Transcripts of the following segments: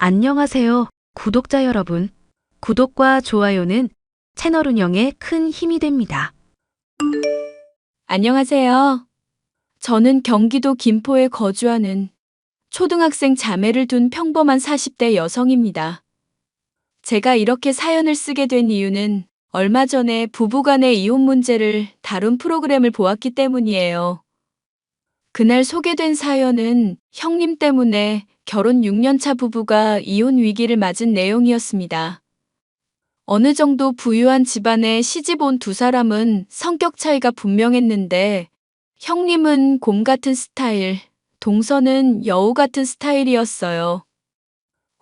안녕하세요, 구독자 여러분. 구독과 좋아요는 채널 운영에 큰 힘이 됩니다. 안녕하세요. 저는 경기도 김포에 거주하는 초등학생 자매를 둔 평범한 40대 여성입니다. 제가 이렇게 사연을 쓰게 된 이유는 얼마 전에 부부간의 이혼 문제를 다룬 프로그램을 보았기 때문이에요. 그날 소개된 사연은 형님 때문에 결혼 6년차 부부가 이혼 위기를 맞은 내용이었습니다. 어느 정도 부유한 집안에 시집 온 두 사람은 성격 차이가 분명했는데 형님은 곰 같은 스타일, 동서는 여우 같은 스타일이었어요.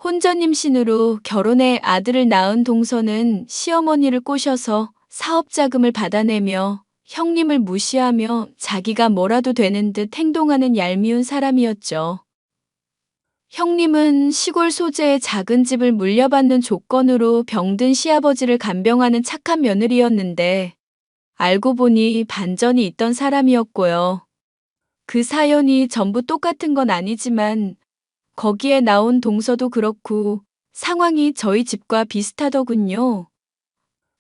혼전 임신으로 결혼해 아들을 낳은 동서는 시어머니를 꼬셔서 사업 자금을 받아내며 형님을 무시하며 자기가 뭐라도 되는 듯 행동하는 얄미운 사람이었죠. 형님은 시골 소재의 작은 집을 물려받는 조건으로 병든 시아버지를 간병하는 착한 며느리였는데 알고 보니 반전이 있던 사람이었고요. 그 사연이 전부 똑같은 건 아니지만 거기에 나온 동서도 그렇고 상황이 저희 집과 비슷하더군요.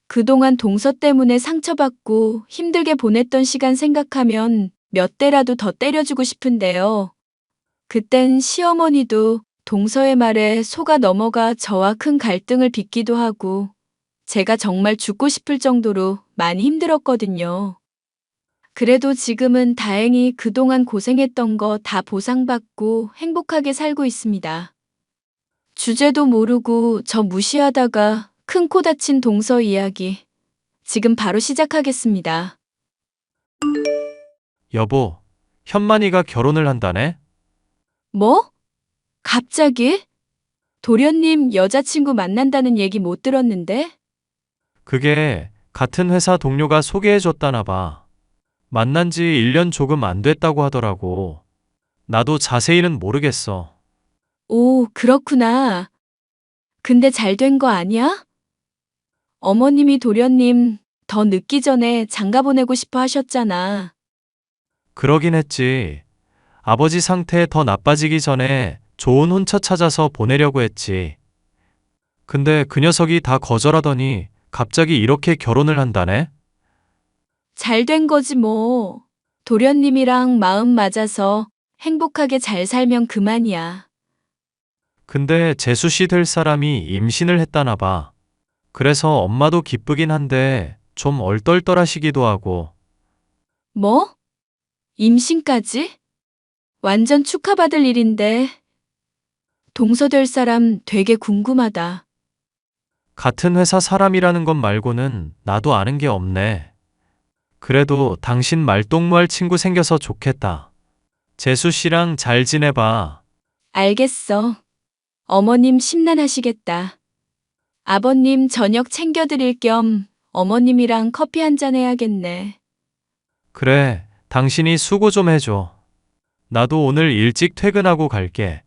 그동안 동서 때문에 상처받고 힘들게 보냈던 시간 생각하면 몇 대라도 더 때려주고 싶은데요. 그땐 시어머니도 동서의 말에 속아 넘어가 저와 큰 갈등을 빚기도 하고 제가 정말 죽고 싶을 정도로 많이 힘들었거든요. 그래도 지금은 다행히 그동안 고생했던 거 다 보상받고 행복하게 살고 있습니다. 주제도 모르고 저 무시하다가 큰 코 다친 동서 이야기. 지금 바로 시작하겠습니다. 여보, 현만이가 결혼을 한다네? 뭐? 갑자기? 도련님 여자친구 만난다는 얘기 못 들었는데? 그게 같은 회사 동료가 소개해줬다나 봐. 만난 지 1년 조금 안 됐다고 하더라고. 나도 자세히는 모르겠어. 오, 그렇구나. 근데 잘 된 거 아니야? 어머님이 도련님 더 늦기 전에 장가 보내고 싶어 하셨잖아. 그러긴 했지. 아버지 상태 더 나빠지기 전에 좋은 혼처 찾아서 보내려고 했지. 근데 그 녀석이 다 거절하더니 갑자기 이렇게 결혼을 한다네? 잘 된 거지 뭐. 도련님이랑 마음 맞아서 행복하게 잘 살면 그만이야. 근데 재수 씨 될 사람이 임신을 했다나 봐. 그래서 엄마도 기쁘긴 한데 좀 얼떨떨하시기도 하고. 뭐? 임신까지? 완전 축하받을 일인데. 동서될 사람 되게 궁금하다. 같은 회사 사람이라는 것 말고는 나도 아는 게 없네. 그래도 당신 말동무할 친구 생겨서 좋겠다. 재수 씨랑 잘 지내봐. 알겠어. 어머님 심란하시겠다. 아버님 저녁 챙겨드릴 겸 어머님이랑 커피 한잔 해야겠네. 그래, 당신이 수고 좀 해줘. 나도 오늘 일찍 퇴근하고 갈게.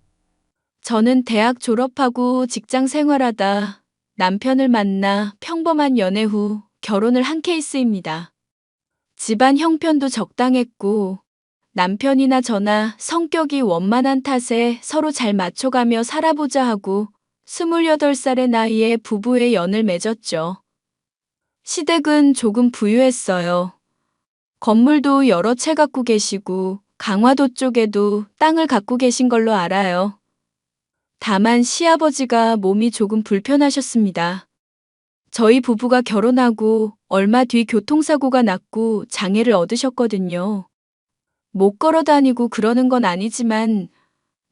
저는 대학 졸업하고 직장 생활하다 남편을 만나 평범한 연애 후 결혼을 한 케이스입니다. 집안 형편도 적당했고 남편이나 저나 성격이 원만한 탓에 서로 잘 맞춰가며 살아보자 하고 28살의 나이에 부부의 연을 맺었죠. 시댁은 조금 부유했어요. 건물도 여러 채 갖고 계시고 강화도 쪽에도 땅을 갖고 계신 걸로 알아요. 다만 시아버지가 몸이 조금 불편하셨습니다. 저희 부부가 결혼하고 얼마 뒤 교통사고가 났고 장애를 얻으셨거든요. 못 걸어 다니고 그러는 건 아니지만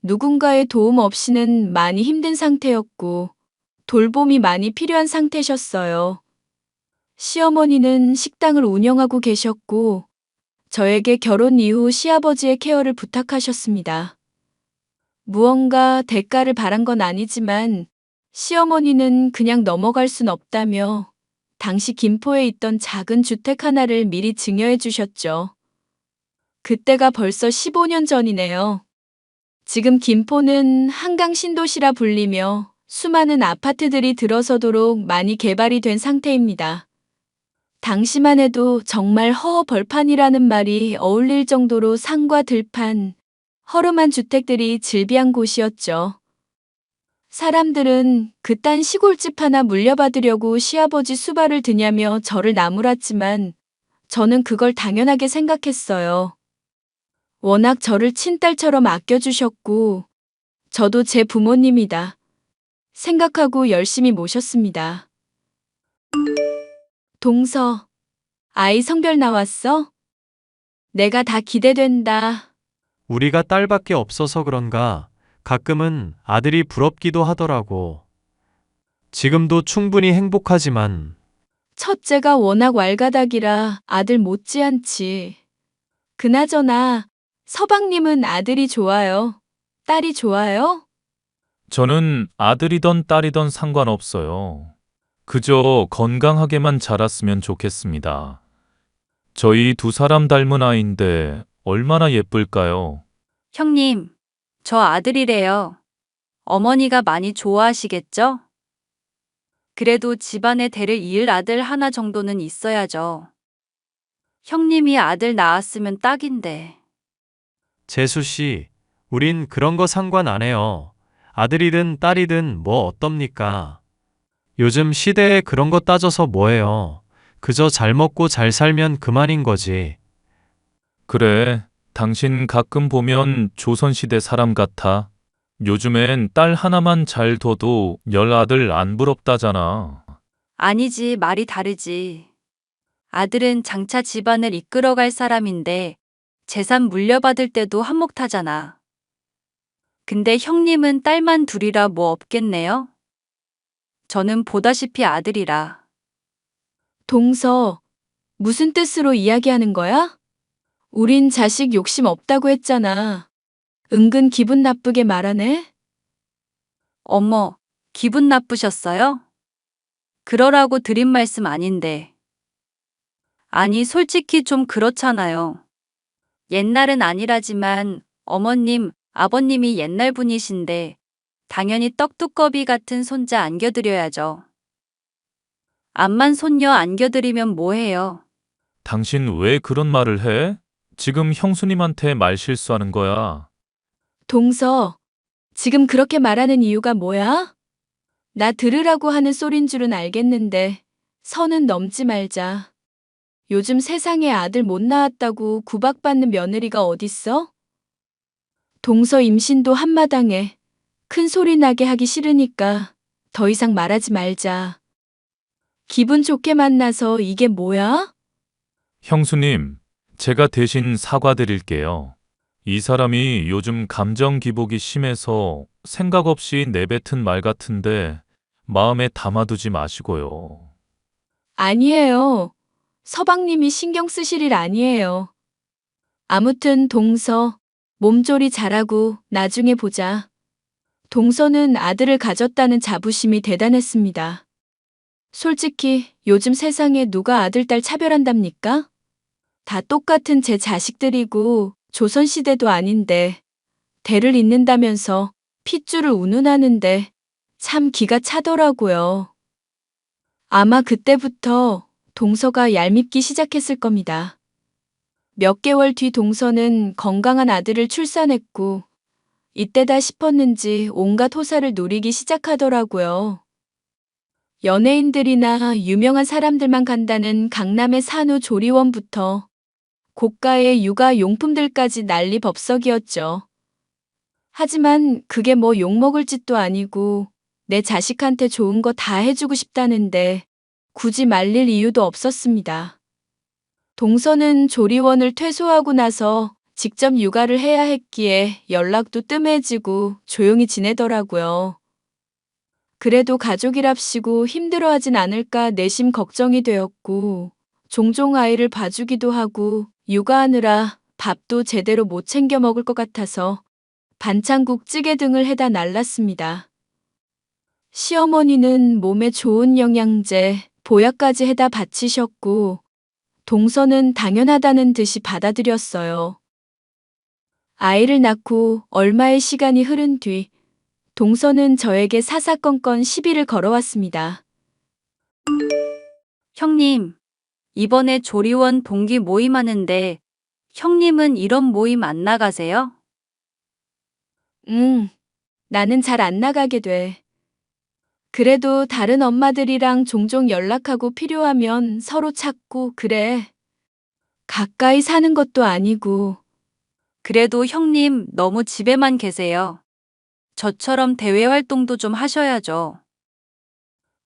누군가의 도움 없이는 많이 힘든 상태였고 돌봄이 많이 필요한 상태셨어요. 시어머니는 식당을 운영하고 계셨고 저에게 결혼 이후 시아버지의 케어를 부탁하셨습니다. 무언가 대가를 바란 건 아니지만 시어머니는 그냥 넘어갈 순 없다며 당시 김포에 있던 작은 주택 하나를 미리 증여해 주셨죠. 그때가 벌써 15년 전이네요. 지금 김포는 한강 신도시라 불리며 수많은 아파트들이 들어서도록 많이 개발이 된 상태입니다. 당시만 해도 정말 허허벌판이라는 말이 어울릴 정도로 산과 들판, 허름한 주택들이 즐비한 곳이었죠. 사람들은 그딴 시골집 하나 물려받으려고 시아버지 수발을 드냐며 저를 나무랐지만 저는 그걸 당연하게 생각했어요. 워낙 저를 친딸처럼 아껴주셨고 저도 제 부모님이다 생각하고 열심히 모셨습니다. 동서, 아이 성별 나왔어? 내가 다 기대된다. 우리가 딸밖에 없어서 그런가 가끔은 아들이 부럽기도 하더라고. 지금도 충분히 행복하지만 첫째가 워낙 왈가닥이라 아들 못지않지. 그나저나 서방님은 아들이 좋아요? 딸이 좋아요? 저는 아들이던 딸이던 상관없어요. 그저 건강하게만 자랐으면 좋겠습니다. 저희 두 사람 닮은 아이인데 얼마나 예쁠까요? 형님, 저 아들이래요. 어머니가 많이 좋아하시겠죠? 그래도 집안의 대를 이을 아들 하나 정도는 있어야죠. 형님이 아들 낳았으면 딱인데. 재수 씨, 우린 그런 거 상관 안 해요. 아들이든 딸이든 뭐 어떻습니까? 요즘 시대에 그런 거 따져서 뭐해요. 그저 잘 먹고 잘 살면 그만인 거지. 그래, 당신 가끔 보면 조선시대 사람 같아. 요즘엔 딸 하나만 잘 둬도 열 아들 안 부럽다잖아. 아니지, 말이 다르지. 아들은 장차 집안을 이끌어갈 사람인데 재산 물려받을 때도 한몫하잖아. 근데 형님은 딸만 둘이라 뭐 없겠네요? 저는 보다시피 아들이라. 동서, 무슨 뜻으로 이야기하는 거야? 우린 자식 욕심 없다고 했잖아. 은근 기분 나쁘게 말하네? 어머, 기분 나쁘셨어요? 그러라고 드린 말씀 아닌데. 아니, 솔직히 좀 그렇잖아요. 옛날은 아니라지만 어머님, 아버님이 옛날 분이신데 당연히 떡두꺼비 같은 손자 안겨드려야죠. 암만 손녀 안겨드리면 뭐해요? 당신 왜 그런 말을 해? 지금 형수님한테 말 실수하는 거야. 동서, 지금 그렇게 말하는 이유가 뭐야? 나 들으라고 하는 소린 줄은 알겠는데 선은 넘지 말자. 요즘 세상에 아들 못 낳았다고 구박받는 며느리가 어딨어? 동서 임신도 한마당에 큰 소리 나게 하기 싫으니까 더 이상 말하지 말자. 기분 좋게 만나서 이게 뭐야? 형수님, 제가 대신 사과드릴게요. 이 사람이 요즘 감정 기복이 심해서 생각 없이 내뱉은 말 같은데 마음에 담아두지 마시고요. 아니에요. 서방님이 신경 쓰실 일 아니에요. 아무튼 동서, 몸조리 잘하고 나중에 보자. 동서는 아들을 가졌다는 자부심이 대단했습니다. 솔직히 요즘 세상에 누가 아들, 딸 차별한답니까? 다 똑같은 제 자식들이고 조선시대도 아닌데 대를 잇는다면서 핏줄을 운운하는데 참 기가 차더라고요. 아마 그때부터 동서가 얄밉기 시작했을 겁니다. 몇 개월 뒤 동서는 건강한 아들을 출산했고 이때다 싶었는지 온갖 호사를 누리기 시작하더라고요. 연예인들이나 유명한 사람들만 간다는 강남의 산후 조리원부터 고가의 육아 용품들까지 난리법석이었죠. 하지만 그게 뭐 욕먹을 짓도 아니고 내 자식한테 좋은 거 다 해주고 싶다는데 굳이 말릴 이유도 없었습니다. 동서는 조리원을 퇴소하고 나서 직접 육아를 해야 했기에 연락도 뜸해지고 조용히 지내더라고요. 그래도 가족이랍시고 힘들어하진 않을까 내심 걱정이 되었고 종종 아이를 봐주기도 하고 육아하느라 밥도 제대로 못 챙겨 먹을 것 같아서 반찬국 찌개 등을 해다 날랐습니다. 시어머니는 몸에 좋은 영양제, 보약까지 해다 바치셨고 동서는 당연하다는 듯이 받아들였어요. 아이를 낳고 얼마의 시간이 흐른 뒤 동서는 저에게 사사건건 시비를 걸어왔습니다. 형님, 이번에 조리원 동기 모임하는데 형님은 이런 모임 안 나가세요? 나는 잘 안 나가게 돼. 그래도 다른 엄마들이랑 종종 연락하고 필요하면 서로 찾고 그래. 가까이 사는 것도 아니고. 그래도 형님 너무 집에만 계세요. 저처럼 대외 활동도 좀 하셔야죠.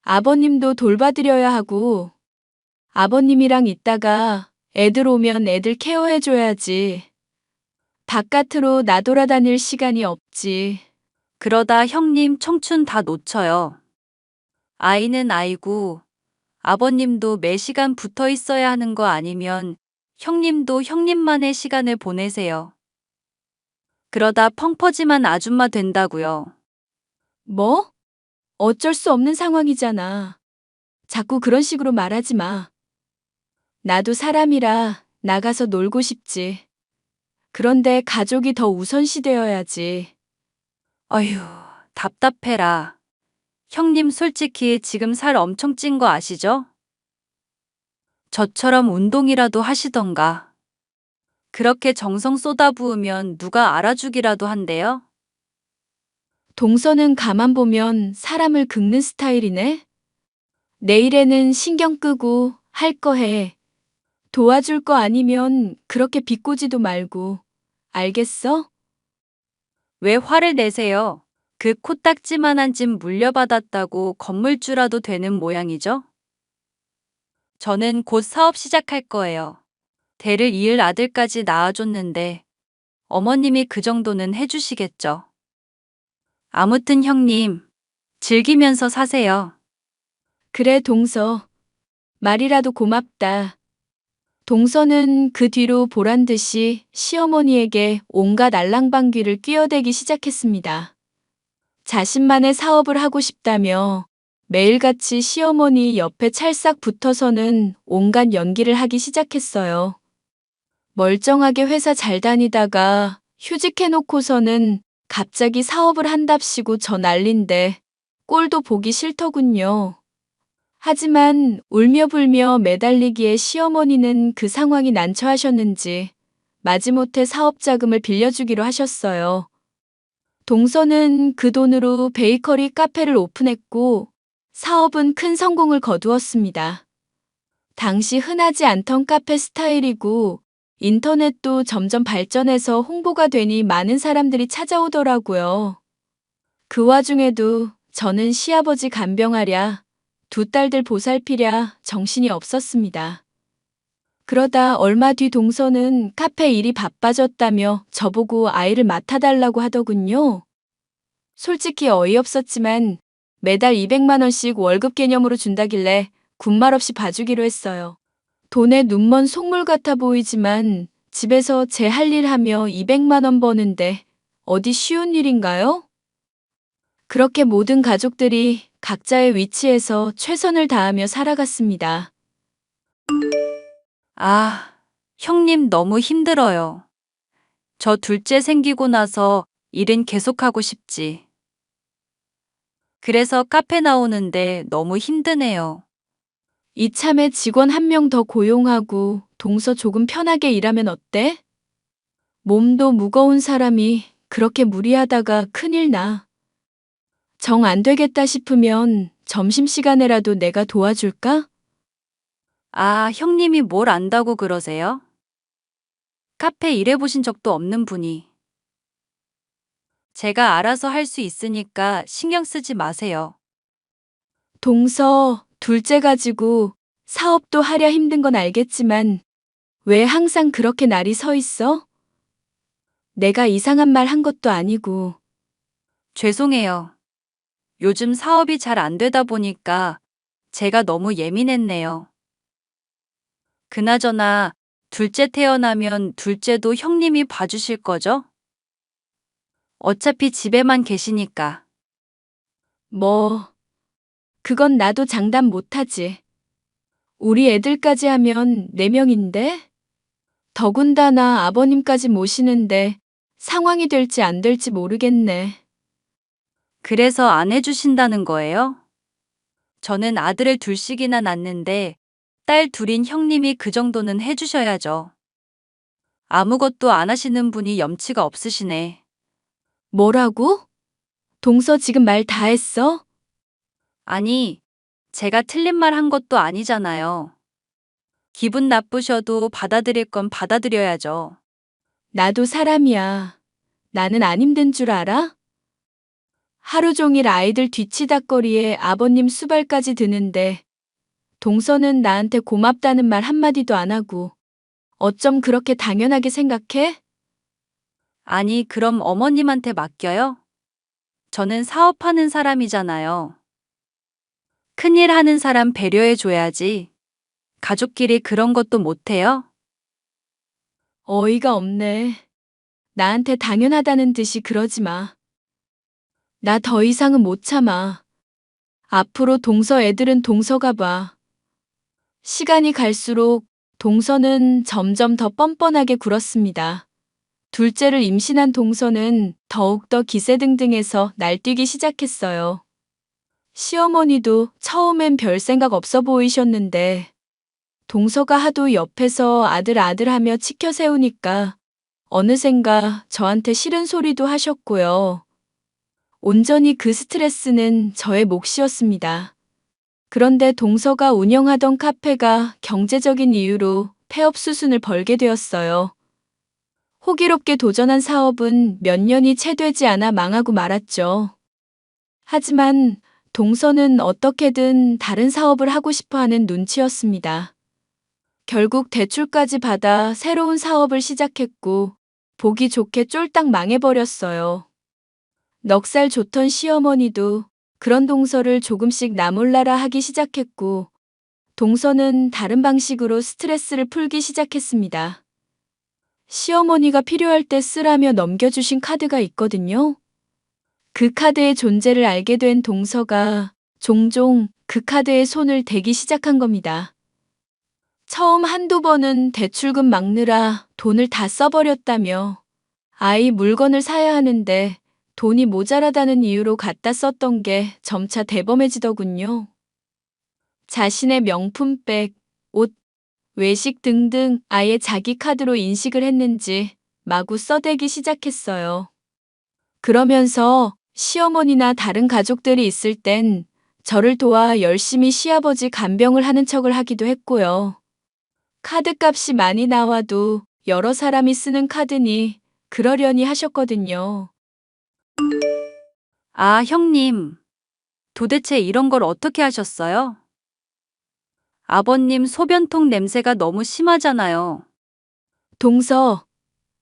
아버님도 돌봐드려야 하고. 아버님이랑 있다가 애들 오면 애들 케어해줘야지. 바깥으로 나돌아다닐 시간이 없지. 그러다 형님 청춘 다 놓쳐요. 아이는 아이고, 아버님도 매 시간 붙어 있어야 하는 거 아니면 형님도 형님만의 시간을 보내세요. 그러다 펑퍼짐한 아줌마 된다고요. 뭐? 어쩔 수 없는 상황이잖아. 자꾸 그런 식으로 말하지 마. 나도 사람이라 나가서 놀고 싶지. 그런데 가족이 더 우선시 되어야지. 어휴, 답답해라. 형님 솔직히 지금 살 엄청 찐 거 아시죠? 저처럼 운동이라도 하시던가. 그렇게 정성 쏟아부으면 누가 알아주기라도 한대요? 동서는 가만 보면 사람을 긁는 스타일이네. 내일에는 신경 끄고 할 거 해. 도와줄 거 아니면 그렇게 비꼬지도 말고. 알겠어? 왜 화를 내세요? 그 코딱지만한 집 물려받았다고 건물주라도 되는 모양이죠? 저는 곧 사업 시작할 거예요. 대를 이을 아들까지 낳아줬는데 어머님이 그 정도는 해주시겠죠. 아무튼 형님, 즐기면서 사세요. 그래, 동서. 말이라도 고맙다. 동서는 그 뒤로 보란 듯이 시어머니에게 온갖 알랑방귀를 뀌어대기 시작했습니다. 자신만의 사업을 하고 싶다며 매일같이 시어머니 옆에 찰싹 붙어서는 온갖 연기를 하기 시작했어요. 멀쩡하게 회사 잘 다니다가 휴직해놓고서는 갑자기 사업을 한답시고 저 난린데 꼴도 보기 싫더군요. 하지만 울며 불며 매달리기에 시어머니는 그 상황이 난처하셨는지 마지못해 사업 자금을 빌려주기로 하셨어요. 동서는 그 돈으로 베이커리 카페를 오픈했고 사업은 큰 성공을 거두었습니다. 당시 흔하지 않던 카페 스타일이고 인터넷도 점점 발전해서 홍보가 되니 많은 사람들이 찾아오더라고요. 그 와중에도 저는 시아버지 간병하랴, 두 딸들 보살피랴 정신이 없었습니다. 그러다 얼마 뒤 동서는 카페 일이 바빠졌다며 저보고 아이를 맡아달라고 하더군요. 솔직히 어이없었지만 매달 200만 원씩 월급 개념으로 준다길래 군말 없이 봐주기로 했어요. 돈에 눈먼 속물 같아 보이지만 집에서 제 할 일 하며 200만 원 버는데 어디 쉬운 일인가요? 그렇게 모든 가족들이 각자의 위치에서 최선을 다하며 살아갔습니다. 아, 형님 너무 힘들어요. 저 둘째 생기고 나서 일은 계속하고 싶지. 그래서 카페 나오는데 너무 힘드네요. 이참에 직원 한 명 더 고용하고 동서 조금 편하게 일하면 어때? 몸도 무거운 사람이 그렇게 무리하다가 큰일 나. 정 안 되겠다 싶으면 점심시간에라도 내가 도와줄까? 아, 형님이 뭘 안다고 그러세요? 카페 일해보신 적도 없는 분이. 제가 알아서 할 수 있으니까 신경 쓰지 마세요. 동서, 둘째 가지고 사업도 하랴 힘든 건 알겠지만 왜 항상 그렇게 날이 서 있어? 내가 이상한 말 한 것도 아니고. 죄송해요. 요즘 사업이 잘 안 되다 보니까 제가 너무 예민했네요. 그나저나 둘째 태어나면 둘째도 형님이 봐주실 거죠? 어차피 집에만 계시니까. 뭐, 그건 나도 장담 못하지. 우리 애들까지 하면 4명인데? 더군다나 아버님까지 모시는데 상황이 될지 안 될지 모르겠네. 그래서 안 해주신다는 거예요? 저는 아들을 둘씩이나 낳는데 딸 둘인 형님이 그 정도는 해주셔야죠. 아무것도 안 하시는 분이 염치가 없으시네. 뭐라고? 동서 지금 말 다 했어? 아니, 제가 틀린 말 한 것도 아니잖아요. 기분 나쁘셔도 받아들일 건 받아들여야죠. 나도 사람이야. 나는 안 힘든 줄 알아? 하루 종일 아이들 뒤치다꺼리에 아버님 수발까지 드는데 동서는 나한테 고맙다는 말 한마디도 안 하고 어쩜 그렇게 당연하게 생각해? 아니, 그럼 어머님한테 맡겨요? 저는 사업하는 사람이잖아요. 큰일 하는 사람 배려해줘야지. 가족끼리 그런 것도 못해요? 어이가 없네. 나한테 당연하다는 듯이 그러지 마. 나 더 이상은 못 참아. 앞으로 동서 애들은 동서가 봐. 시간이 갈수록 동서는 점점 더 뻔뻔하게 굴었습니다. 둘째를 임신한 동서는 더욱더 기세등등해서 날뛰기 시작했어요. 시어머니도 처음엔 별 생각 없어 보이셨는데 동서가 하도 옆에서 아들 하며 치켜 세우니까 어느샌가 저한테 싫은 소리도 하셨고요. 온전히 그 스트레스는 저의 몫이었습니다. 그런데 동서가 운영하던 카페가 경제적인 이유로 폐업 수순을 벌게 되었어요. 호기롭게 도전한 사업은 몇 년이 채 되지 않아 망하고 말았죠. 하지만 동서는 어떻게든 다른 사업을 하고 싶어 하는 눈치였습니다. 결국 대출까지 받아 새로운 사업을 시작했고 보기 좋게 쫄딱 망해버렸어요. 넉살 좋던 시어머니도 그런 동서를 조금씩 나몰라라 하기 시작했고 동서는 다른 방식으로 스트레스를 풀기 시작했습니다. 시어머니가 필요할 때 쓰라며 넘겨주신 카드가 있거든요. 그 카드의 존재를 알게 된 동서가 종종 그 카드에 손을 대기 시작한 겁니다. 처음 한두 번은 대출금 막느라 돈을 다 써버렸다며 아이 물건을 사야 하는데 돈이 모자라다는 이유로 갖다 썼던 게 점차 대범해지더군요. 자신의 명품백, 옷, 외식 등등 아예 자기 카드로 인식을 했는지 마구 써대기 시작했어요. 그러면서 시어머니나 다른 가족들이 있을 땐 저를 도와 열심히 시아버지 간병을 하는 척을 하기도 했고요. 카드값이 많이 나와도 여러 사람이 쓰는 카드니 그러려니 하셨거든요. 아, 형님. 도대체 이런 걸 어떻게 하셨어요? 아버님 소변통 냄새가 너무 심하잖아요. 동서,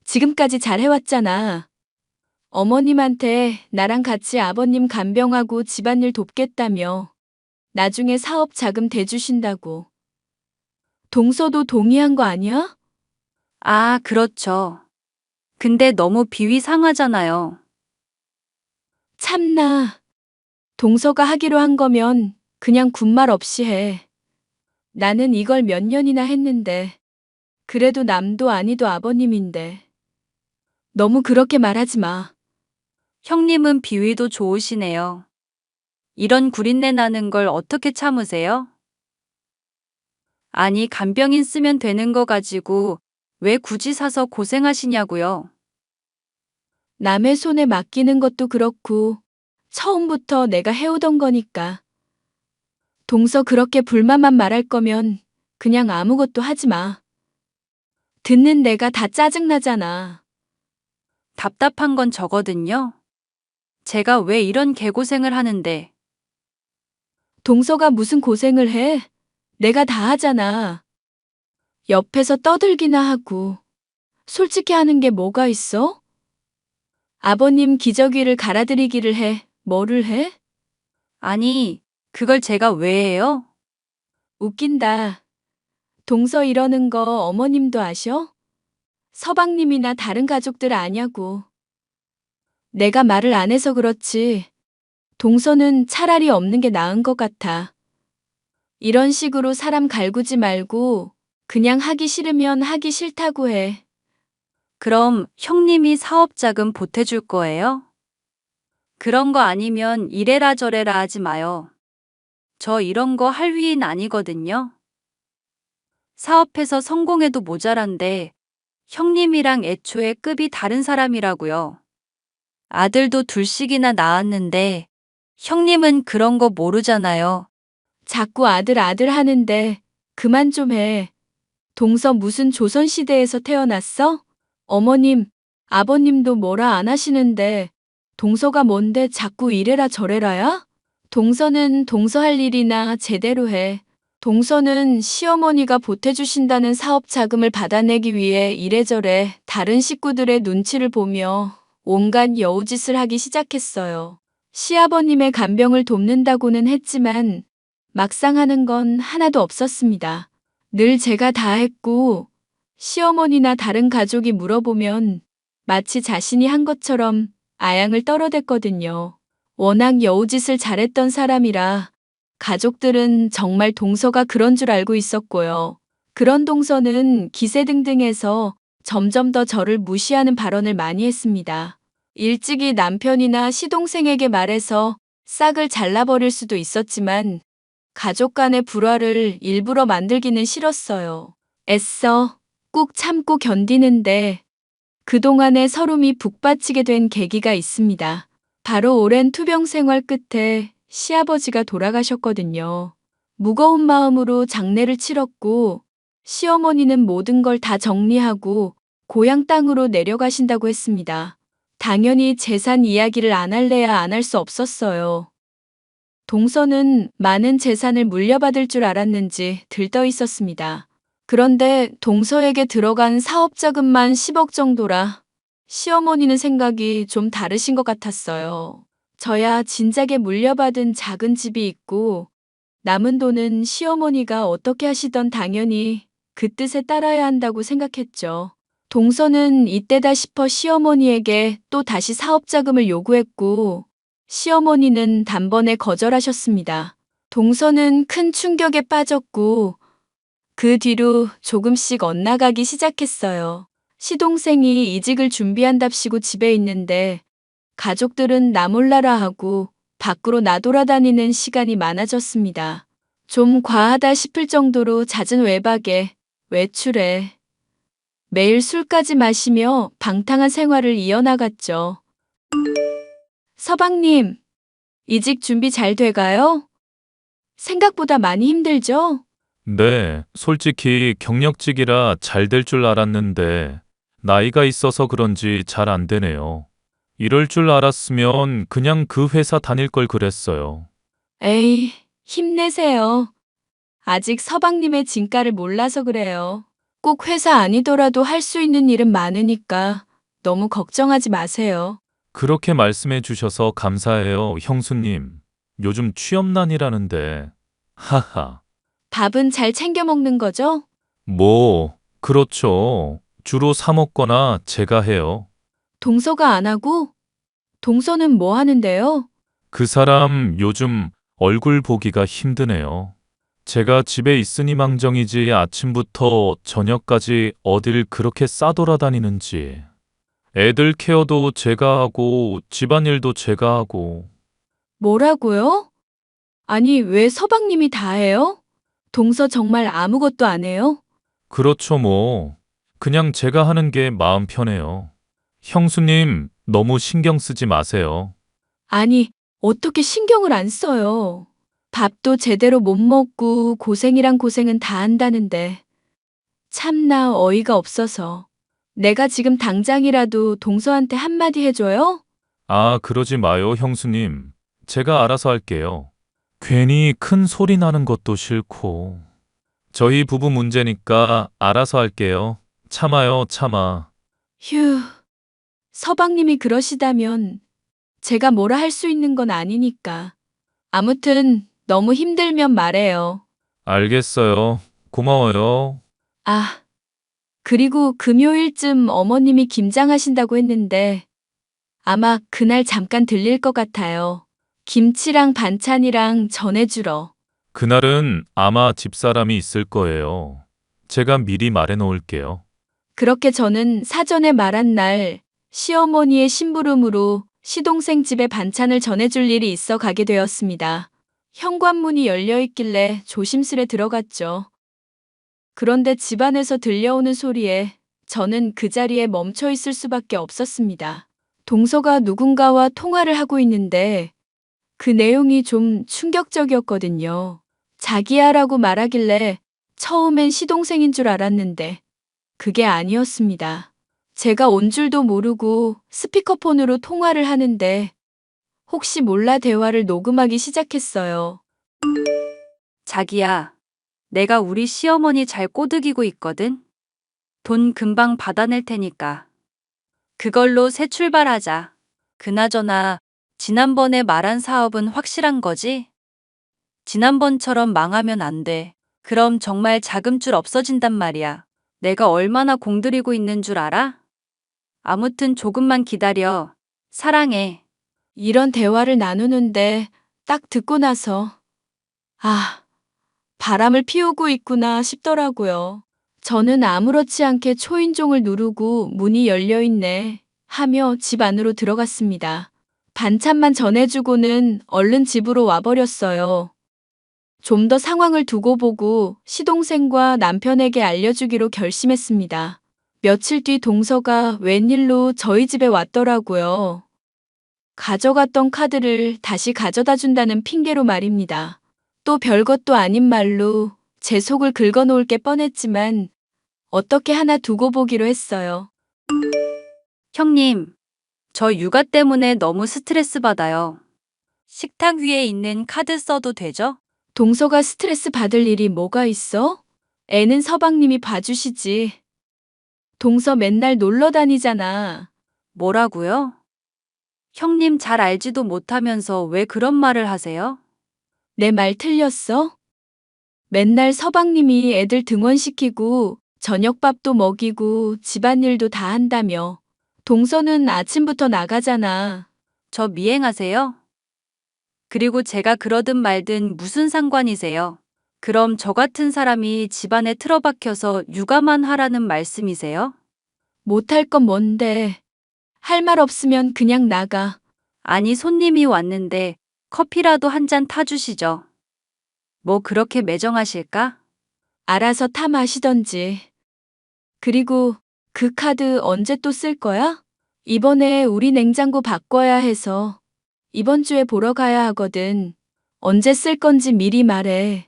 지금까지 잘 해왔잖아. 어머님한테 나랑 같이 아버님 간병하고 집안일 돕겠다며 나중에 사업 자금 대주신다고. 동서도 동의한 거 아니야? 아, 그렇죠. 근데 너무 비위 상하잖아요. 참나. 동서가 하기로 한 거면 그냥 군말 없이 해. 나는 이걸 몇 년이나 했는데 그래도 남도 아니도 아버님인데. 너무 그렇게 말하지 마. 형님은 비위도 좋으시네요. 이런 구린내 나는 걸 어떻게 참으세요? 아니, 간병인 쓰면 되는 거 가지고 왜 굳이 사서 고생하시냐고요. 남의 손에 맡기는 것도 그렇고 처음부터 내가 해오던 거니까. 동서 그렇게 불만만 말할 거면 그냥 아무것도 하지 마. 듣는 내가 다 짜증나잖아. 답답한 건 저거든요. 제가 왜 이런 개고생을 하는데. 동서가 무슨 고생을 해? 내가 다 하잖아. 옆에서 떠들기나 하고. 솔직히 하는 게 뭐가 있어? 아버님 기저귀를 갈아드리기를 해. 뭐를 해? 아니, 그걸 제가 왜 해요? 웃긴다. 동서 이러는 거 어머님도 아셔? 서방님이나 다른 가족들 아냐고. 내가 말을 안 해서 그렇지. 동서는 차라리 없는 게 나은 것 같아. 이런 식으로 사람 갈구지 말고 그냥 하기 싫으면 하기 싫다고 해. 그럼 형님이 사업자금 보태줄 거예요? 그런 거 아니면 이래라 저래라 하지 마요. 저 이런 거 할 위인 아니거든요. 사업해서 성공해도 모자란데 형님이랑 애초에 급이 다른 사람이라고요. 아들도 둘씩이나 낳았는데 형님은 그런 거 모르잖아요. 자꾸 아들 아들 하는데 그만 좀 해. 동서 무슨 조선시대에서 태어났어? 어머님, 아버님도 뭐라 안 하시는데 동서가 뭔데 자꾸 이래라 저래라야? 동서는 동서 할 일이나 제대로 해. 동서는 시어머니가 보태주신다는 사업 자금을 받아내기 위해 이래저래 다른 식구들의 눈치를 보며 온갖 여우짓을 하기 시작했어요. 시아버님의 간병을 돕는다고는 했지만 막상 하는 건 하나도 없었습니다. 늘 제가 다 했고 시어머니나 다른 가족이 물어보면 마치 자신이 한 것처럼 아양을 떨어댔거든요. 워낙 여우짓을 잘했던 사람이라 가족들은 정말 동서가 그런 줄 알고 있었고요. 그런 동서는 기세등등해서 점점 더 저를 무시하는 발언을 많이 했습니다. 일찍이 남편이나 시동생에게 말해서 싹을 잘라버릴 수도 있었지만 가족 간의 불화를 일부러 만들기는 싫었어요. 애써 꾹 참고 견디는데 그동안의 서름이 북받치게 된 계기가 있습니다. 바로 오랜 투병 생활 끝에 시아버지가 돌아가셨거든요. 무거운 마음으로 장례를 치렀고 시어머니는 모든 걸 다 정리하고 고향 땅으로 내려가신다고 했습니다. 당연히 재산 이야기를 안 할래야 안 할 수 없었어요. 동서는 많은 재산을 물려받을 줄 알았는지 들떠 있었습니다. 그런데 동서에게 들어간 사업 자금만 10억 정도라 시어머니는 생각이 좀 다르신 것 같았어요. 저야 진작에 물려받은 작은 집이 있고 남은 돈은 시어머니가 어떻게 하시던 당연히 그 뜻에 따라야 한다고 생각했죠. 동서는 이때다 싶어 시어머니에게 또 다시 사업 자금을 요구했고 시어머니는 단번에 거절하셨습니다. 동서는 큰 충격에 빠졌고 그 뒤로 조금씩 엇나가기 시작했어요. 시동생이 이직을 준비한답시고 집에 있는데 가족들은 나 몰라라 하고 밖으로 나돌아다니는 시간이 많아졌습니다. 좀 과하다 싶을 정도로 잦은 외박에 외출에 매일 술까지 마시며 방탕한 생활을 이어나갔죠. 서방님, 이직 준비 잘 돼가요? 생각보다 많이 힘들죠? 네, 솔직히 경력직이라 잘 될 줄 알았는데 나이가 있어서 그런지 잘 안 되네요. 이럴 줄 알았으면 그냥 그 회사 다닐 걸 그랬어요. 에이, 힘내세요. 아직 서방님의 진가를 몰라서 그래요. 꼭 회사 아니더라도 할 수 있는 일은 많으니까 너무 걱정하지 마세요. 그렇게 말씀해 주셔서 감사해요, 형수님. 요즘 취업난이라는데. 하하. 밥은 잘 챙겨 먹는 거죠? 뭐, 그렇죠. 주로 사 먹거나 제가 해요. 동서가 안 하고? 동서는 뭐 하는데요? 그 사람 요즘 얼굴 보기가 힘드네요. 제가 집에 있으니 망정이지 아침부터 저녁까지 어딜 그렇게 싸돌아다니는지. 애들 케어도 제가 하고 집안일도 제가 하고. 뭐라고요? 아니, 왜 서방님이 다 해요? 동서 정말 아무것도 안 해요? 그렇죠 뭐. 그냥 제가 하는 게 마음 편해요. 형수님 너무 신경 쓰지 마세요. 아니, 어떻게 신경을 안 써요? 밥도 제대로 못 먹고 고생이란 고생은 다 한다는데. 참나 어이가 없어서. 내가 지금 당장이라도 동서한테 한마디 해줘요? 아, 그러지 마요, 형수님. 제가 알아서 할게요. 괜히 큰 소리 나는 것도 싫고. 저희 부부 문제니까 알아서 할게요. 참아요, 참아. 휴, 서방님이 그러시다면 제가 뭐라 할 수 있는 건 아니니까. 아무튼 너무 힘들면 말해요. 알겠어요. 고마워요. 아, 그리고 금요일쯤 어머님이 김장하신다고 했는데 아마 그날 잠깐 들릴 것 같아요. 김치랑 반찬이랑 전해주러. 그날은 아마 집사람이 있을 거예요. 제가 미리 말해 놓을게요. 그렇게 저는 사전에 말한 날 시어머니의 심부름으로 시동생 집에 반찬을 전해줄 일이 있어 가게 되었습니다. 현관문이 열려 있길래 조심스레 들어갔죠. 그런데 집안에서 들려오는 소리에 저는 그 자리에 멈춰 있을 수밖에 없었습니다. 동서가 누군가와 통화를 하고 있는데 그 내용이 좀 충격적이었거든요. 자기야라고 말하길래 처음엔 시동생인 줄 알았는데 그게 아니었습니다. 제가 온 줄도 모르고 스피커폰으로 통화를 하는데 혹시 몰라 대화를 녹음하기 시작했어요. 자기야, 내가 우리 시어머니 잘 꼬드기고 있거든. 돈 금방 받아낼 테니까. 그걸로 새 출발하자. 그나저나 지난번에 말한 사업은 확실한 거지? 지난번처럼 망하면 안 돼. 그럼 정말 자금줄 없어진단 말이야. 내가 얼마나 공들이고 있는 줄 알아? 아무튼 조금만 기다려. 사랑해. 이런 대화를 나누는데 딱 듣고 나서 아, 바람을 피우고 있구나 싶더라고요. 저는 아무렇지 않게 초인종을 누르고 문이 열려있네 하며 집 안으로 들어갔습니다. 반찬만 전해주고는 얼른 집으로 와버렸어요. 좀 더 상황을 두고 보고 시동생과 남편에게 알려주기로 결심했습니다. 며칠 뒤 동서가 웬일로 저희 집에 왔더라고요. 가져갔던 카드를 다시 가져다 준다는 핑계로 말입니다. 또 별것도 아닌 말로 제 속을 긁어놓을 게 뻔했지만 어떻게 하나 두고 보기로 했어요. 형님, 저 육아 때문에 너무 스트레스 받아요. 식탁 위에 있는 카드 써도 되죠? 동서가 스트레스 받을 일이 뭐가 있어? 애는 서방님이 봐주시지. 동서 맨날 놀러 다니잖아. 뭐라고요? 형님 잘 알지도 못하면서 왜 그런 말을 하세요? 내 말 틀렸어? 맨날 서방님이 애들 등원시키고 저녁밥도 먹이고 집안일도 다 한다며. 동서는 아침부터 나가잖아. 저 미행하세요? 그리고 제가 그러든 말든 무슨 상관이세요? 그럼 저 같은 사람이 집안에 틀어박혀서 육아만 하라는 말씀이세요? 못할 건 뭔데. 할 말 없으면 그냥 나가. 아니, 손님이 왔는데 커피라도 한 잔 타주시죠. 뭐 그렇게 매정하실까? 알아서 타 마시던지. 그리고 그 카드 언제 또 쓸 거야? 이번에 우리 냉장고 바꿔야 해서 이번 주에 보러 가야 하거든. 언제 쓸 건지 미리 말해.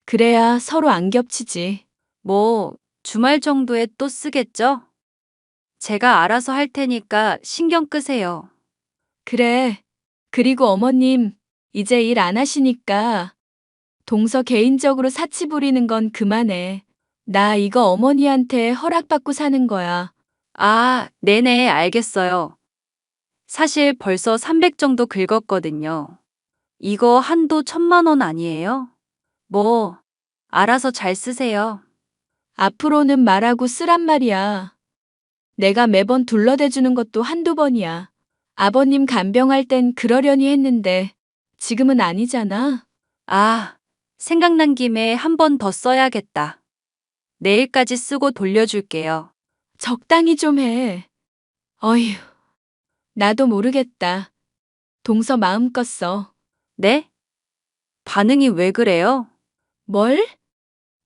그래야 서로 안 겹치지. 뭐 주말 정도에 또 쓰겠죠? 제가 알아서 할 테니까 신경 끄세요. 그래. 그리고 어머님, 이제 일 안 하시니까 동서 개인적으로 사치 부리는 건 그만해. 나 이거 어머니한테 허락받고 사는 거야. 아, 네네, 알겠어요. 사실 벌써 300 정도 긁었거든요. 이거 한도 1,000만 원 아니에요? 뭐, 알아서 잘 쓰세요. 앞으로는 말하고 쓰란 말이야. 내가 매번 둘러대주는 것도 한두 번이야. 아버님 간병할 땐 그러려니 했는데 지금은 아니잖아. 아, 생각난 김에 한 번 더 써야겠다. 내일까지 쓰고 돌려줄게요. 적당히 좀 해. 어휴, 나도 모르겠다. 동서 마음껏 써. 네? 반응이 왜 그래요? 뭘?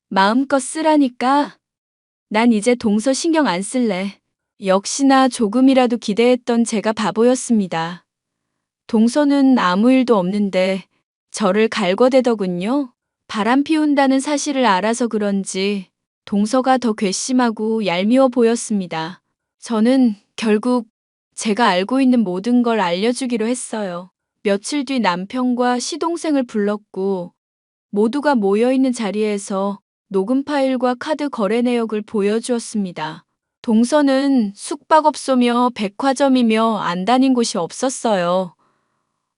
마음껏 쓰라니까. 난 이제 동서 신경 안 쓸래. 역시나 조금이라도 기대했던 제가 바보였습니다. 동서는 아무 일도 없는데 저를 갈궈대더군요. 바람 피운다는 사실을 알아서 그런지 동서가 더 괘씸하고 얄미워 보였습니다. 저는 결국 제가 알고 있는 모든 걸 알려주기로 했어요. 며칠 뒤 남편과 시동생을 불렀고 모두가 모여있는 자리에서 녹음 파일과 카드 거래 내역을 보여주었습니다. 동서는 숙박업소며 백화점이며 안 다닌 곳이 없었어요.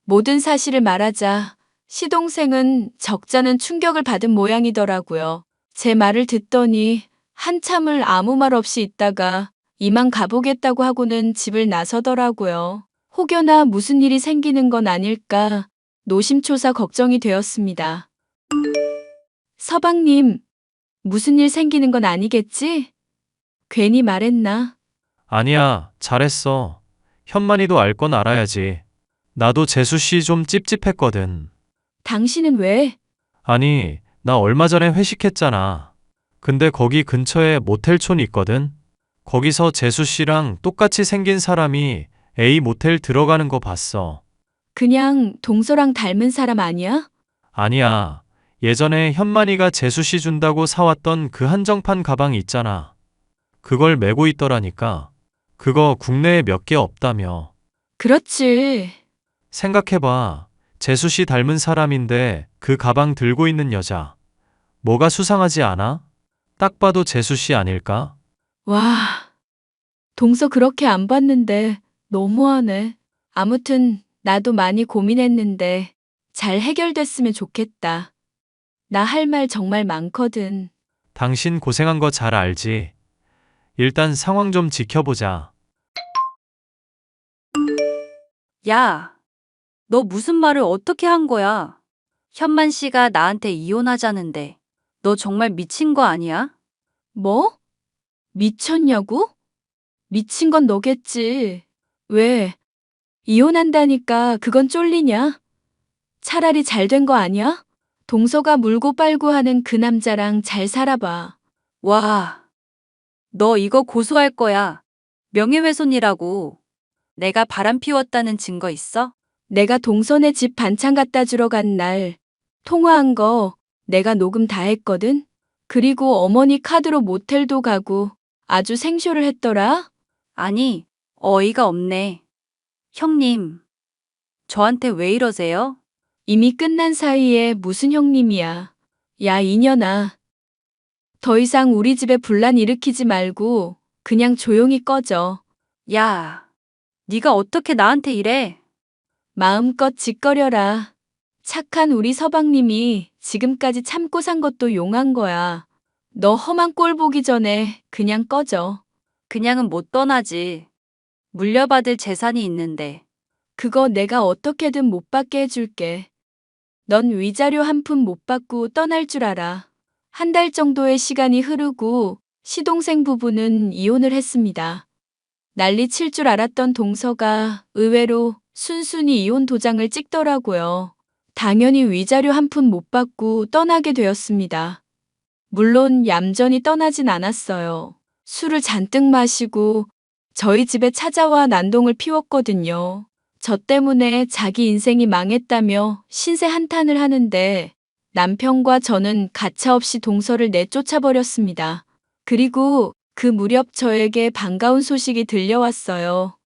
모든 사실을 말하자 시동생은 적잖은 충격을 받은 모양이더라고요. 제 말을 듣더니 한참을 아무 말 없이 있다가 이만 가보겠다고 하고는 집을 나서더라고요. 혹여나 무슨 일이 생기는 건 아닐까 노심초사 걱정이 되었습니다. 서방님, 무슨 일 생기는 건 아니겠지? 괜히 말했나? 아니야, 잘했어. 현만이도 알 건 알아야지. 나도 재수 씨 좀 찝찝했거든. 당신은 왜? 아니, 나 얼마 전에 회식했잖아. 근데 거기 근처에 모텔촌 있거든? 거기서 재수 씨랑 똑같이 생긴 사람이 A 모텔 들어가는 거 봤어. 그냥 동서랑 닮은 사람 아니야? 아니야. 예전에 현만이가 재수 씨 준다고 사왔던 그 한정판 가방 있잖아. 그걸 메고 있더라니까. 그거 국내에 몇 개 없다며. 그렇지. 생각해봐. 재수 씨 닮은 사람인데 그 가방 들고 있는 여자. 뭐가 수상하지 않아? 딱 봐도 재수 씨 아닐까? 와, 동서 그렇게 안 봤는데 너무하네. 아무튼 나도 많이 고민했는데 잘 해결됐으면 좋겠다. 나 할 말 정말 많거든. 당신 고생한 거 잘 알지? 일단 상황 좀 지켜보자. 야, 너 무슨 말을 어떻게 한 거야? 현만 씨가 나한테 이혼하자는데 너 정말 미친 거 아니야? 뭐? 미쳤냐고? 미친 건 너겠지. 왜? 이혼한다니까 그건 쫄리냐? 차라리 잘 된 거 아니야? 동서가 물고 빨고 하는 그 남자랑 잘 살아봐. 와, 너 이거 고소할 거야. 명예훼손이라고. 내가 바람 피웠다는 증거 있어? 내가 동선의 집 반찬 갖다 주러 간 날 통화한 거 내가 녹음 다 했거든? 그리고 어머니 카드로 모텔도 가고 아주 생쇼를 했더라? 아니, 어이가 없네. 형님, 저한테 왜 이러세요? 이미 끝난 사이에 무슨 형님이야. 야, 이년아. 더 이상 우리 집에 분란 일으키지 말고 그냥 조용히 꺼져. 야, 네가 어떻게 나한테 이래? 마음껏 짓거려라. 착한 우리 서방님이 지금까지 참고 산 것도 용한 거야. 너 험한 꼴 보기 전에 그냥 꺼져. 그냥은 못 떠나지. 물려받을 재산이 있는데. 그거 내가 어떻게든 못 받게 해줄게. 넌 위자료 한 푼 못 받고 떠날 줄 알아. 한 달 정도의 시간이 흐르고 시동생 부부는 이혼을 했습니다. 난리 칠 줄 알았던 동서가 의외로 순순히 이혼 도장을 찍더라고요. 당연히 위자료 한 푼 못 받고 떠나게 되었습니다. 물론 얌전히 떠나진 않았어요. 술을 잔뜩 마시고 저희 집에 찾아와 난동을 피웠거든요. 저 때문에 자기 인생이 망했다며 신세 한탄을 하는데 남편과 저는 가차없이 동서를 내쫓아버렸습니다. 그리고 그 무렵 저에게 반가운 소식이 들려왔어요.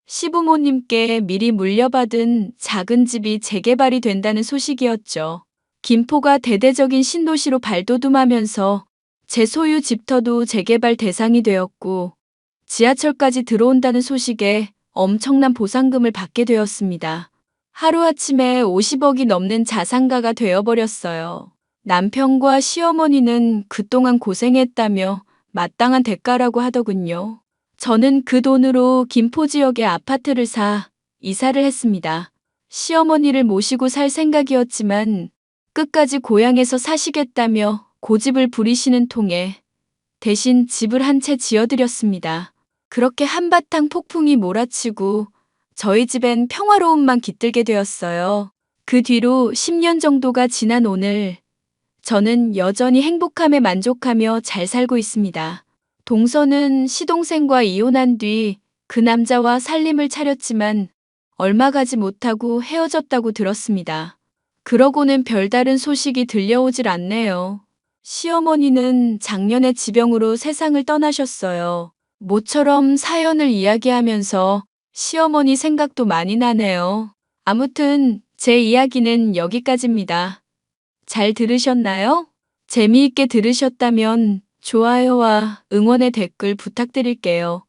시부모님께 미리 물려받은 작은 집이 재개발이 된다는 소식이었죠. 김포가 대대적인 신도시로 발돋움하면서 제 소유 집터도 재개발 대상이 되었고 지하철까지 들어온다는 소식에 엄청난 보상금을 받게 되었습니다. 하루아침에 50억이 넘는 자산가가 되어버렸어요. 남편과 시어머니는 그동안 고생했다며 마땅한 대가라고 하더군요. 저는 그 돈으로 김포 지역에 아파트를 사 이사를 했습니다. 시어머니를 모시고 살 생각이었지만 끝까지 고향에서 사시겠다며 고집을 부리시는 통에 대신 집을 한 채 지어드렸습니다. 그렇게 한바탕 폭풍이 몰아치고 저희 집엔 평화로움만 깃들게 되었어요. 그 뒤로 10년 정도가 지난 오늘 저는 여전히 행복함에 만족하며 잘 살고 있습니다. 동서는 시동생과 이혼한 뒤 그 남자와 살림을 차렸지만 얼마 가지 못하고 헤어졌다고 들었습니다. 그러고는 별다른 소식이 들려오질 않네요. 시어머니는 작년에 지병으로 세상을 떠나셨어요. 모처럼 사연을 이야기하면서 시어머니 생각도 많이 나네요. 아무튼 제 이야기는 여기까지입니다. 잘 들으셨나요? 재미있게 들으셨다면 좋아요와 응원의 댓글 부탁드릴게요.